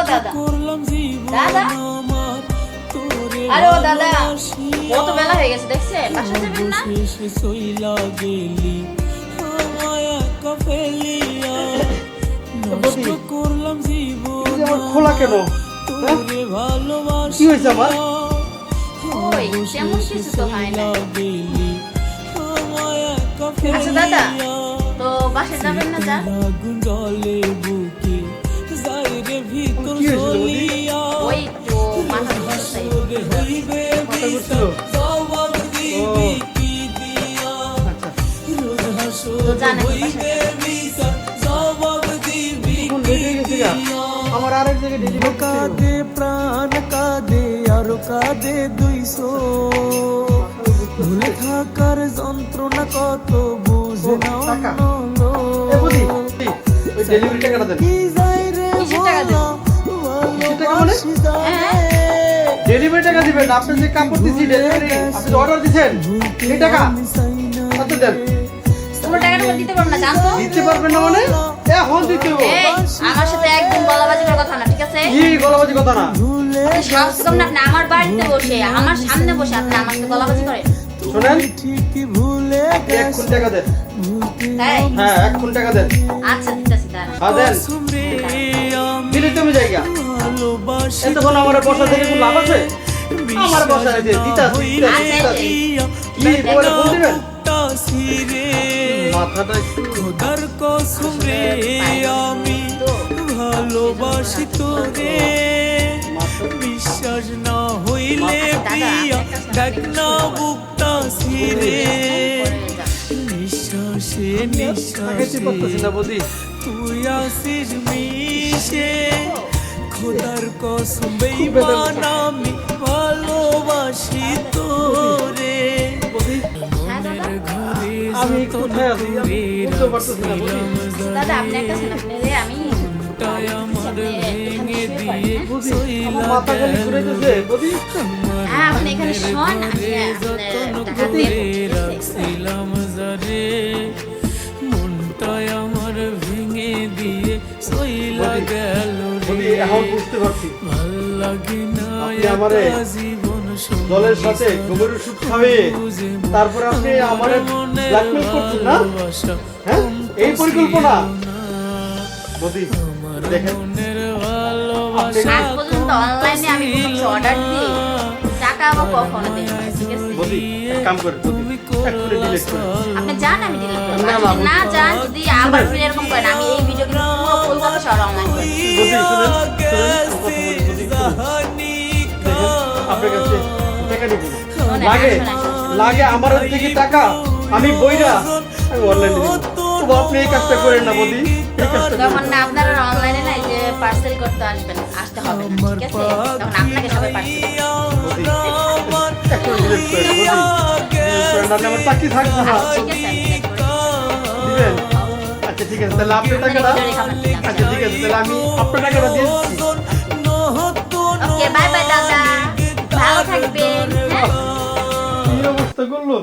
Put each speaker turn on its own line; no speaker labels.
দাদা দাদা আরে ও দাদা কত বেলা হয়ে গেছে দেখছেন বাসা যাবেন না
খোলা কেন কি হয়েছে আমার
ওই তেমন কিছু তো হয় না আচ্ছা দাদা তো বাসা যাবেন না যা ওই তো মাথা ঘুরছে তো জানেন
আমার আরেক জায়গায়
কাঁদে প্রাণ কাঁদে আর কাঁদে 200 ভুলে থাকার যন্ত্রণা কত বুঝে না
ডেলিভারি টাকাটা দেন ডেলিভারি টাকা দিবেন আপনি যে কাপড় দিছি ডেলিভারি আপনি অর্ডার দিবেন এই টাকা কত দেন
পুরো টাকাটা দিতে পারবেন না জানো
দিতে পারবেন না মানে এখন দিতে হবে
আমার সাথে একদম গলাবাজি করার কথা না ঠিক আছে
কি গলাবাজি কথা না
সাহস কম না আপনি আমার বাড়িতে বসে আমার সামনে বসে আপনি আমার সাথে গলাবাজি করেন
শুনেন
ঠিকই ভুলে
1 কোটি টাকা দেন
তাই
হ্যাঁ 1 কোটি টাকা দেন
আচ্ছা দিতেছি দাঁড়া
হ্যাঁ দেন দিলে তুমি জায়গা এতক্ষণ আমার বসা থেকে কোনো লাভ আছে আমার বসা আছে দিতাছি কি বলে ফোন দিবেন মাথাটা
খোদার কসম রে আমি ভালোবাসি তোরে বিশ্বাস না হইলে প্রিয়া দেখ না বুকটা সিরে নিঃশ্বাসে নিঃশ্বাসে তুই আসিস মিশে খোদার কসম বেঈমান আমি ভালোবাসি তোরে
আমি কোথায় আছি আমি বুঝতে পারতেছি না বুঝি
দাদা আপনি একটা শুনুন আপনি রে আমি
আমার মাথা খালি ঘুরাইতেছে বুঝি
হ্যাঁ আপনি এখানে শোন আমি টাকা দেব
মনটায় আমার ভেঙে দিয়ে সইলা গেল
বুঝি এখন বুঝতে পারছি
ভাল লাগে না
আপনি আমারে
জীবন
দলের সাথে গোবরের সুখ খাওয়িয়ে তারপরে আপনি আমারে ব্ল্যাকমেল করছেন না হ্যাঁ এই পরিকল্পনা বুঝি দেখেন
আজ পর্যন্ত অনলাইনে আমি কোনো কিছু অর্ডার দিই টাকা আবার কখনো দেই না ঠিক আছে
বুঝি কাম করে বুঝি একটু ডিলিট করে
আপনি জান আমি ডিলিট করব যদি না জান যদি আবার ফিরে এরকম করেন আমি এই ভিডিও কিন্তু পুরো কলকাতা শহরে অনলাইন করব
বুঝি শুনেন আপনার কাছে টাকা নিব লাগে লাগে আমার থেকে টাকা আমি বইরা আমি অনলাইনে দিব তো আপনি এই কাজটা করেন না বদি এই কাজটা
তখন না আপনারা অনলাইনে না যে পার্সেল করতে আসবেন আসতে হবে না ঠিক আছে তখন আপনাকে সবাই পার্সেল
একটু ডিলিট করে বদি আমার চাকরি থাকবে না
ঠিক আছে আমি delete করে
দিবেন আচ্ছা ঠিক আছে তাহলে আপনি টাকাটা আচ্ছা ঠিক আছে তাহলে আমি আপনার টাকাটা দিয়ে দিচ্ছি
ওকে বাই বাই দাদা ভালো থাকবেন
কি অবস্থা করলো